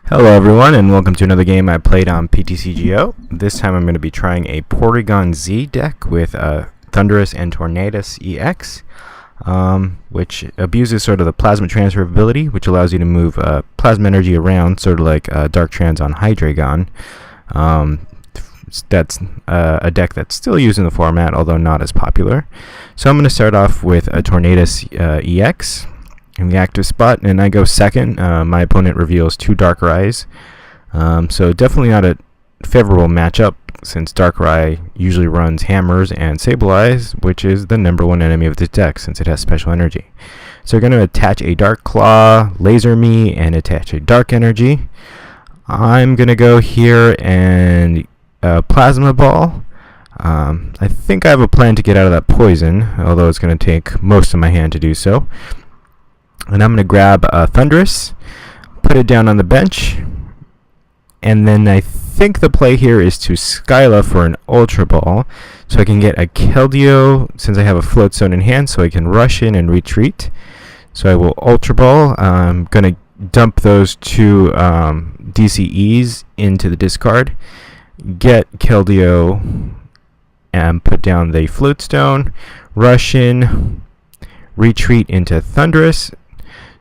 Hello everyone, and welcome to another game I played on Ptcgo. This time I'm going to be trying a Porygon Z deck with Thundurus and Tornadus EX, which abuses sort of the plasma transfer ability, which allows you to move plasma energy around, sort of like Dark Trans on Hydreigon. That's a deck that's still used in the format, although not as popular. So I'm going to start off with a Tornadus EX in the active spot, and I go second. My opponent reveals two Darkrai's, so definitely not a favorable matchup since Darkrai usually runs Hammers and Sableyes, which is the #1 enemy of this deck since it has special energy. So we're going to attach a Dark Claw, Laser Me, and attach a Dark Energy. I'm going to go here and Plasma Ball. I think I have a plan to get out of that poison, although it's going to take most of my hand to do so. And I'm going to grab Thundurus, put it down on the bench, and then I think the play here is to Skyla for an Ultra Ball, so I can get a Keldeo since I have a Float Stone in hand, so I can rush in and retreat. So I will Ultra Ball. I'm going to dump those two DCEs into the discard, get Keldeo, and put down the Float Stone, rush in, retreat into Thundurus,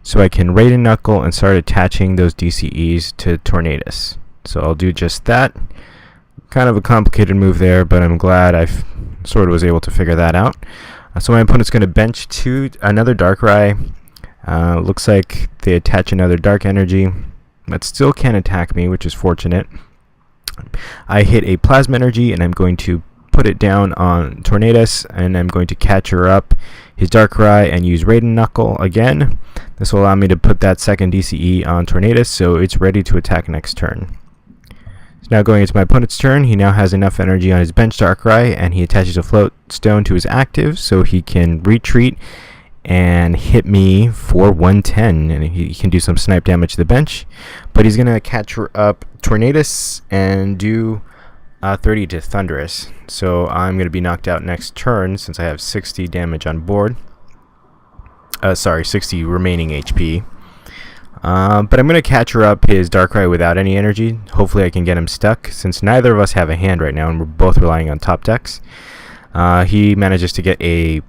so I can Raid and Knuckle and start attaching those DCEs to Tornadus. So I'll do just that. Kind of a complicated move there, but I'm glad I sort of was able to figure that out. So my opponent's going to bench another Darkrai. Looks like they attach another Dark Energy, but still can't attack me, which is fortunate. I hit a Plasma Energy, and I'm going to put it down on Tornadus, and I'm going to catch her up his Darkrai and use Raid and Knuckle again. This will allow me to put that second DCE on Tornadus, so it's ready to attack next turn. So now going into my opponent's turn, he now has enough energy on his bench Darkrai, and he attaches a Float Stone to his active, so he can retreat and hit me for 110, and he can do some snipe damage to the bench. But he's going to catch up Tornadus and do 30 to Thundurus, so I'm going to be knocked out next turn since I have 60 damage on board. 60 remaining HP. But I'm going to catch her up his Darkrai without any energy. Hopefully I can get him stuck, since neither of us have a hand right now and we're both relying on top decks. He manages to get a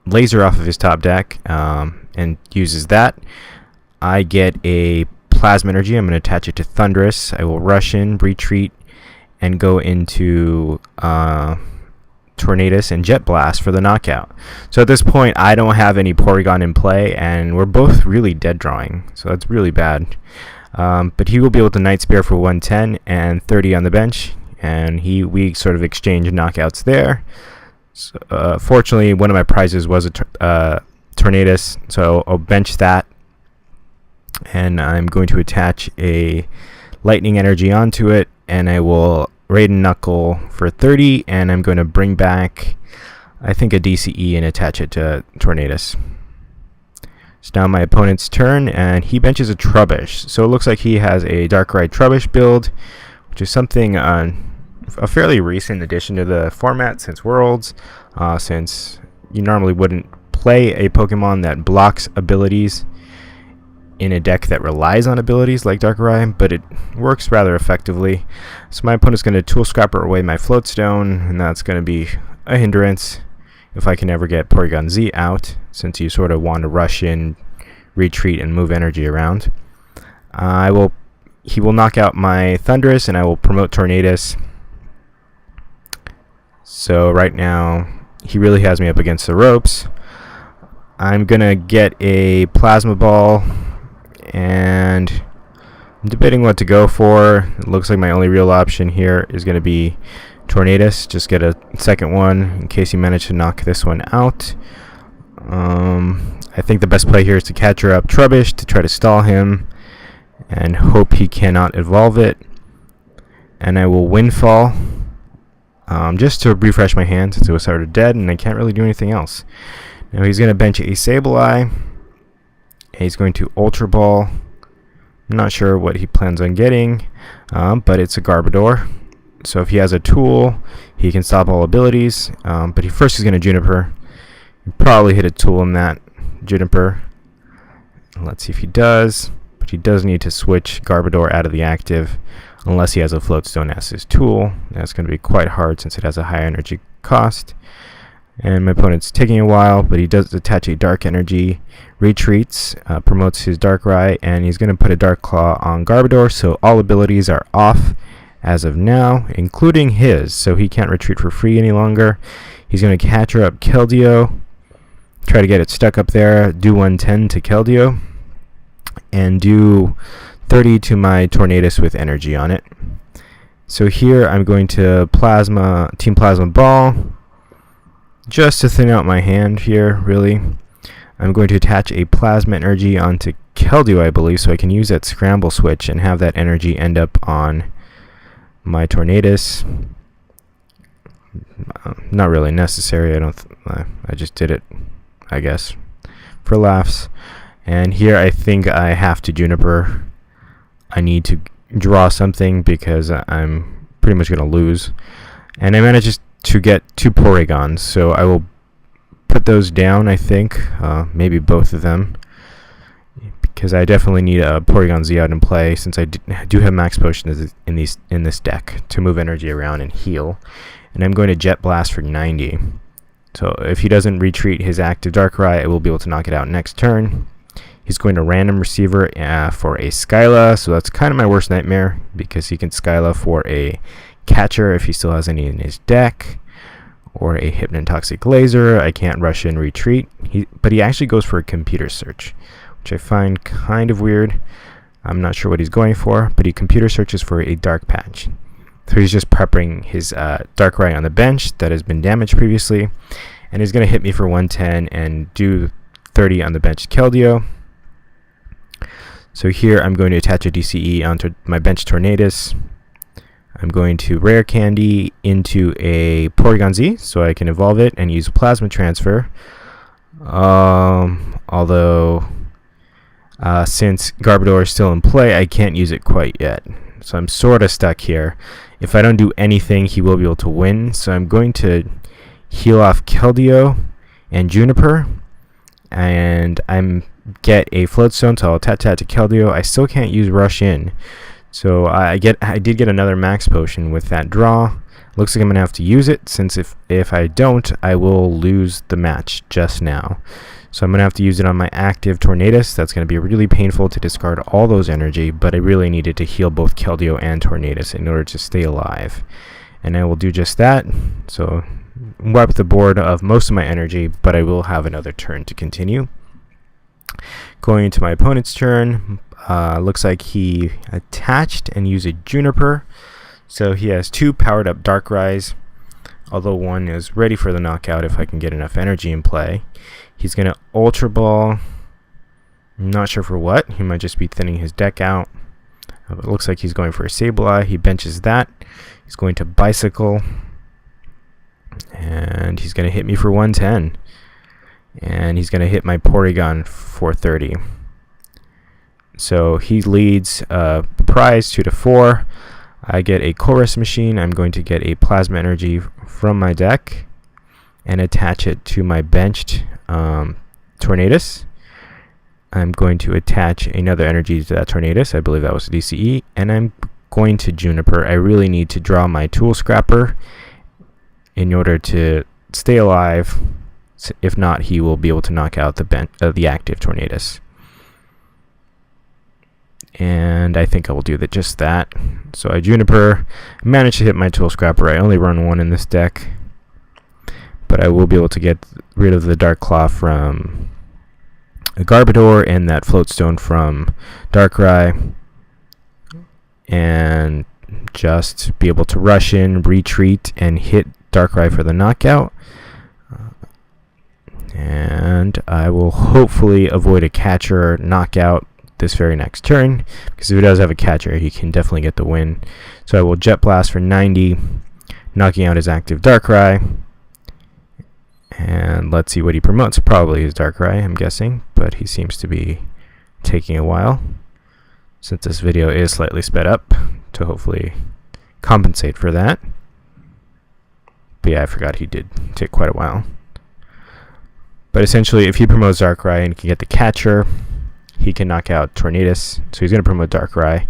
laser off of his top deck and uses that. I get a Plasma Energy. I'm going to attach it to Thundurus. I will rush in, retreat, and go into Tornadus and Jet Blast for the knockout. So at this point, I don't have any Porygon in play, and we're both really dead drawing, so that's really bad. But he will be able to Night Spear for 110 and 30 on the bench, and we sort of exchange knockouts there. So, fortunately, one of my prizes was a Tornadus, so I'll bench that, and I'm going to attach a Lightning Energy onto it, and I will Raid and Knuckle for 30, and I'm going to bring back, I think, a DCE and attach it to Tornadus. It's now my opponent's turn, and he benches a Trubbish. So it looks like he has a Darkrai Trubbish build, which is something a fairly recent addition to the format since Worlds, since you normally wouldn't play a Pokemon that blocks abilities in a deck that relies on abilities like Darkrai, but it works rather effectively. So my opponent's going to Tool Scrapper away my Float Stone, and that's going to be a hindrance if I can ever get Porygon Z out, since you sort of want to rush in, retreat, and move energy around. He will knock out my Thundurus, and I will promote Tornadus. So right now, he really has me up against the ropes. I'm going to get a Plasma Ball, and I'm debating what to go for. It looks like my only real option here is going to be Tornadus. Just get a second one in case you manage to knock this one out. I think the best play here is to catch her up Trubbish to try to stall him and hope he cannot evolve it. And I will Windfall just to refresh my hand since it was sort of dead and I can't really do anything else. Now he's going to bench a Sableye. He's going to Ultra Ball. I'm not sure what he plans on getting, but it's a Garbodor. So if he has a tool, he can stop all abilities. But he's going to Juniper. He'll probably hit a tool in that Juniper. Let's see if he does. but he does need to switch Garbodor out of the active unless he has a Float Stone as his tool. That's going to be quite hard since it has a high energy cost. And my opponent's taking a while, but he does attach a Dark Energy, retreats, promotes his Darkrai, and he's going to put a Dark Claw on Garbodor, so all abilities are off as of now, including his, so he can't retreat for free any longer. He's going to catcher up Keldeo, try to get it stuck up there, do 110 to Keldeo, and do 30 to my Tornadus with energy on it. So here I'm going to Team Plasma Ball, just to thin out my hand here, really. I'm going to attach a Plasma Energy onto Keldeo, I believe, so I can use that Scramble switch and have that energy end up on my Tornadus. Not really necessary. I just did it, I guess, for laughs. And here I think I have to Juniper. I need to draw something because I'm pretty much going to lose. And I managed to get 2 Porygons, so I will put those down, I think, maybe both of them, because I definitely need a Porygon Z out in play since I do have max potions in this deck to move energy around and heal. And I'm going to Jet Blast for 90. So if he doesn't retreat his active Darkrai, I will be able to knock it out next turn. He's going to Random Receiver for a Skyla, so that's kind of my worst nightmare because he can Skyla for a catcher if he still has any in his deck, or a Hypnotoxic Laser. I can't rush in retreat, but he actually goes for a Computer Search, which I find kind of weird. I'm not sure what he's going for, but he Computer Searches for a Dark Patch. So he's just prepping his Darkrai on the bench that has been damaged previously, and he's going to hit me for 110 and do 30 on the bench Keldeo. So here I'm going to attach a DCE onto my bench Tornadus. I'm going to Rare Candy into a Porygon Z so I can evolve it and use Plasma Transfer. Although since Garbodor is still in play, I can't use it quite yet. So I'm sort of stuck here. If I don't do anything, he will be able to win. So I'm going to heal off Keldeo and Juniper, and I'm get a Float Stone, so I'll attach that to Keldeo. I still can't use Rush In. So I did get another max potion with that draw. Looks like I'm going to have to use it, since if I don't, I will lose the match just now. So I'm going to have to use it on my active Tornadus. That's going to be really painful to discard all those energy, but I really needed to heal both Keldeo and Tornadus in order to stay alive. And I will do just that. So wipe the board of most of my energy, but I will have another turn to continue. Going into my opponent's turn, looks like he attached and used a Juniper. So he has 2 powered up Darkrai's, although one is ready for the knockout if I can get enough energy in play. He's going to Ultra Ball. I'm not sure for what. He might just be thinning his deck out. It looks like he's going for a Sableye. He benches that. He's going to Bicycle. And he's going to hit me for 110. And he's going to hit my Porygon for 30. So he leads prize 2-4. I get a Chorus Machine. I'm going to get a Plasma Energy from my deck and attach it to my benched Tornadus. I'm going to attach another energy to that Tornadus. I believe that was DCE. And I'm going to Juniper. I really need to draw my Tool Scrapper in order to stay alive. If not, he will be able to knock out the active Tornadus. And I think I will do just that. So I Juniper, managed to hit my Tool Scrapper. I only run 1 in this deck, but I will be able to get rid of the Dark Claw from a Garbodor and that Float Stone from Darkrai, and just be able to rush in, retreat, and hit Darkrai for the knockout. And I will hopefully avoid a catcher knockout this very next turn, because if he does have a catcher, he can definitely get the win. So I will Jet Blast for 90, knocking out his active Darkrai. And let's see what he promotes. Probably his Darkrai, I'm guessing, but he seems to be taking a while, since this video is slightly sped up, to hopefully compensate for that. But yeah, I forgot he did take quite a while. But essentially, if he promotes Darkrai and can get the catcher, he can knock out Tornadus, so he's going to promote Darkrai.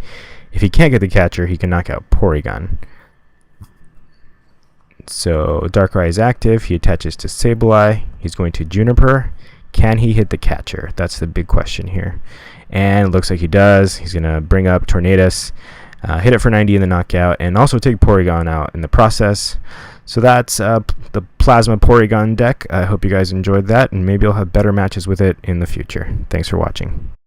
If he can't get the catcher, he can knock out Porygon. So Darkrai is active. He attaches to Sableye. He's going to Juniper. Can he hit the catcher? That's the big question here. And it looks like he does. He's going to bring up Tornadus, hit it for 90 in the knockout, and also take Porygon out in the process. So that's the Plasma Porygon deck. I hope you guys enjoyed that, and maybe I'll have better matches with it in the future. Thanks for watching.